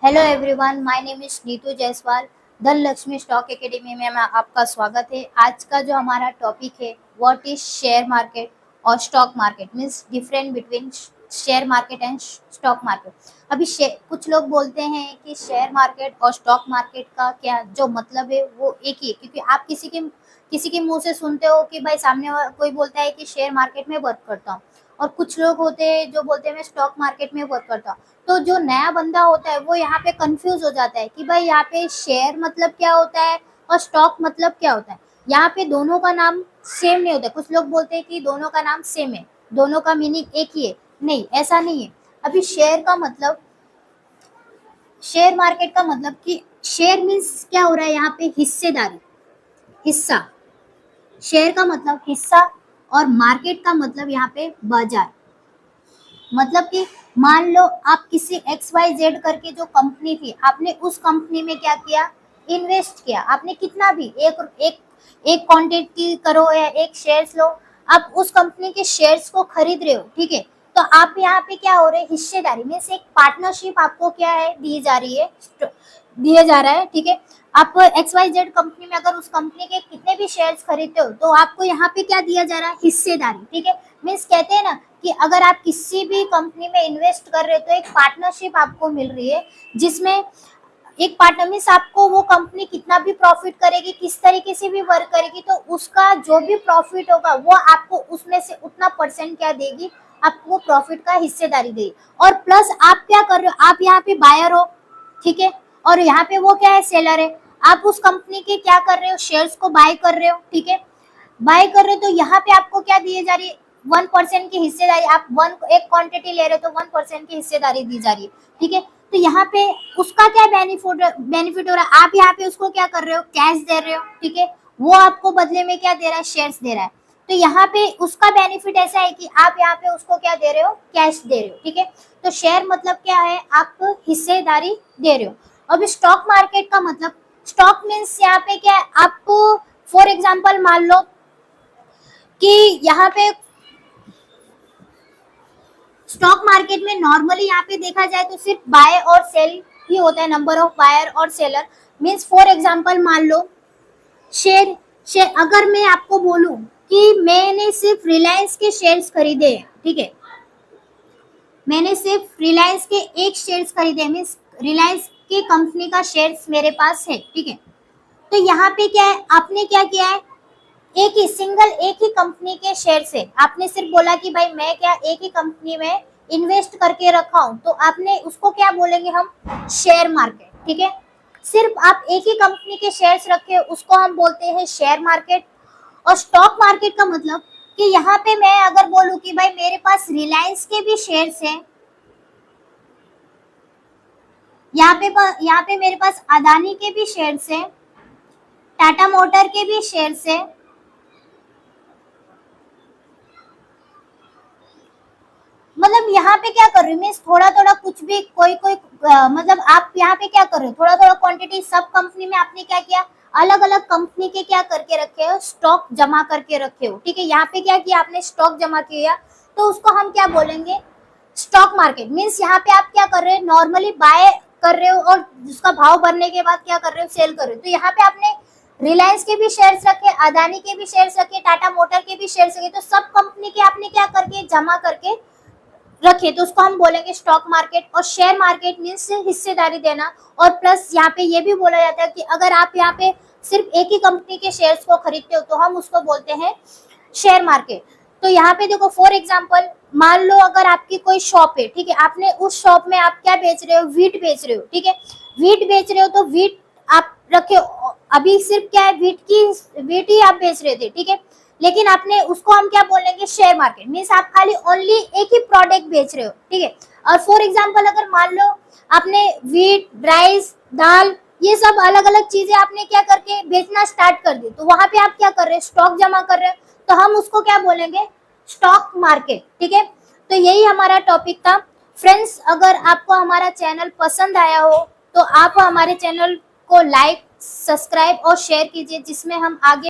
Hello everyone, my name is Neetu Jaiswal. धन Lakshmi stock academy में आपका स्वागत है। आज का जो हमारा टॉपिक है व्हाट इज शेयर मार्केट और stock market, means different between share market and stock market. अभी कुछ लोग बोलते हैं कि शेयर मार्केट और स्टॉक मार्केट का क्या जो मतलब है वो एक ही है, क्योंकि आप किसी के मुंह से सुनते हो कि भाई सामने कोई बोलता है कि शेयर मार्केट में वर्क करता हूँ, और कुछ लोग होते हैं जो बोलते हैं मैं स्टॉक मार्केट में वर्क करता हूँ। तो जो नया बंदा होता है वो यहाँ पे कंफ्यूज हो जाता है कि भाई यहाँ पे शेयर मतलब क्या होता है और स्टॉक मतलब क्या होता है। यहाँ पे दोनों का नाम सेम नहीं होता। कुछ लोग बोलते हैं कि दोनों का नाम सेम है, दोनों का मीनिंग एक ही है। नहीं, ऐसा नहीं है। अभी शेयर मार्केट का मतलब कि शेयर मीन्स क्या हो रहा है यहाँ पे, हिस्सेदारी, हिस्सा। शेयर का मतलब हिस्सा और मार्केट का मतलब यहाँ पे बाजार। मतलब कि मान लो आप किसी XYZ करके जो कंपनी थी, आपने उस कंपनी में क्या किया, इन्वेस्ट किया। आपने कितना भी एक एक एक क्वांटिटी करो या एक शेयर्स लो, आप उस कंपनी के शेयर्स को खरीद रहे हो, ठीक है। तो आप यहाँ पे क्या हो रहे हैं, हिस्सेदारी में से एक पार्टनरशिप आपको क्या है, दी जा रही है, दिया जा रहा है, ठीक है। आप XYZ कंपनी में अगर उस कंपनी के कितने भी शेयर्स खरीदते हो तो आपको यहाँ पे क्या दिया जा रहा है, हिस्सेदारी, ठीक है। मीन्स कहते हैं ना कि अगर आप किसी भी कंपनी में इन्वेस्ट कर रहे हो तो एक पार्टनरशिप आपको मिल रही है, जिसमें एक पार्टनर मीन्स आपको वो कंपनी कितना भी प्रॉफिट करेगी, किस तरीके से भी वर्क करेगी, तो उसका जो भी प्रॉफिट होगा वो आपको उसमें से उतना परसेंट क्या देगी, आपको प्रॉफिट का हिस्सेदारी देगी। और प्लस आप क्या कर रहे हो, आप यहाँ पे बायर हो, ठीक है, और यहाँ पे वो क्या है, सेलर है। आप उस कंपनी के क्या कर रहे हो, शेयर्स को बाय कर रहे हो, ठीक है। बाय कर रहे हो तो यहाँ पे आपको क्या दिए जा रही है, 1% की हिस्सेदारी। आप एक क्वांटिटी ले रहे हो तो 1% की हिस्सेदारी दी जा रही है, ठीक है। तो यहाँ पे उसका क्या बेनिफिट हो रहा है, आप यहाँ पे उसको क्या कर रहे हो, कैश दे रहे हो, ठीक है। वो आपको बदले में क्या दे रहा है, शेयर्स दे रहा है। तो यहाँ पे उसका बेनिफिट ऐसा है कि आप यहाँ पे उसको क्या दे रहे हो, कैश दे रहे हो, ठीक है। तो शेयर मतलब क्या है, आप हिस्सेदारी दे रहे हो। अब स्टॉक मार्केट का मतलब, स्टॉक मीन्स यहाँ पे क्या है, आपको फॉर एग्जाम्पल मान लो कि यहाँ पे स्टॉक मार्केट में नॉर्मली यहाँ पे देखा जाए तो सिर्फ बाय और सेल ही होता है, नंबर ऑफ बायर और सेलर। मीन्स फॉर एग्जांपल मान लो शेयर शेयर अगर मैं आपको बोलूं कि मैंने सिर्फ रिलायंस के शेयर्स खरीदे हैं, ठीक है, मैंने सिर्फ रिलायंस के एक शेयर्स खरीदे, मीन्स रिलायंस की कंपनी का शेयर्स मेरे पास है, ठीक है। तो यहाँ पे क्या है, आपने क्या किया है, एक ही कंपनी के शेयर से आपने सिर्फ बोला कि भाई मैं क्या एक ही कंपनी में इन्वेस्ट करके रखा हूं, तो आपने उसको क्या बोलेंगे हम, शेयर मार्केट, ठीक है। सिर्फ आप एक ही कंपनी के शेयर्स रखे उसको हम बोलते हैं शेयर मार्केट। और स्टॉक मार्केट का मतलब कि यहाँ पे मैं अगर बोलूं कि भाई मेरे पास रिलायंस के भी शेयर्स हैं, यहाँ पे मेरे पास अदानी के भी शेयर्स हैं, टाटा मोटर के भी शेयर्स हैं, मतलब यहाँ पे क्या कर रही हूँ मैं, थोड़ा थोड़ा कुछ भी कोई मतलब आप यहाँ पे क्या कर रहे हो, थोड़ा थोड़ा क्वांटिटी सब कंपनी में आपने क्या किया, अलग अलग कंपनी के क्या करके रखे हो, स्टॉक जमा करके रखे हो, ठीक है। यहाँ पे क्या किया आपने, स्टॉक जमा किया, तो उसको हम क्या बोलेंगे, स्टॉक मार्केट। मीन्स यहाँ पे आप क्या कर रहे हो, नॉर्मली बाय कर रहे हो और उसका भाव बढ़ने के बाद क्या कर रहे हो, सेल कर रहे हो। तो यहाँ पे आपने रिलायंस के भी शेयर्स रखे, अदानी के भी शेयर्स रखे, टाटा मोटर के भी शेयर्स रखे, तो सब कंपनी के आपने क्या करके जमा करके रखे, तो उसको हम बोलेंगे स्टॉक मार्केट। और शेयर मार्केट मीन्स हिस्सेदारी देना। और प्लस यहाँ पे ये भी बोला जाता है कि अगर आप यहाँ पे सिर्फ एक ही कंपनी के शेयर्स को खरीदते हो तो हम उसको बोलते हैं शेयर मार्केट। तो यहाँ पे देखो फॉर एग्जांपल मान लो अगर आपकी कोई शॉप है, ठीक है, आपने उस शॉप में आप क्या बेच रहे हो, व्हीट बेच रहे हो, ठीक है। व्हीट बेच रहे हो तो व्हीट आप रखे हो, अभी सिर्फ क्या है, व्हीट ही आप बेच रहे थे, ठीक है। लेकिन आपने उसको हम क्या बोलेंगे, शेयर मार्केट। मीन्स आप खाली ओनली एक ही प्रोडक्ट बेच रहे हो, ठीक है। और फॉर एग्जांपल अगर मान लो आपने व्हीट, राइस, दाल, ये सब अलग अलग चीजें आपने क्या करके बेचना स्टार्ट कर दी, तो वहां पे आप क्या कर रहे हैं, स्टॉक जमा कर रहे हैं, तो हम उसको क्या बोलेंगे, स्टॉक मार्केट, ठीक है। तो यही हमारा टॉपिक था फ्रेंड्स। अगर आपको हमारा चैनल पसंद आया हो तो आप हमारे चैनल को लाइक, सब्सक्राइब और शेयर कीजिए, जिसमें हम आगे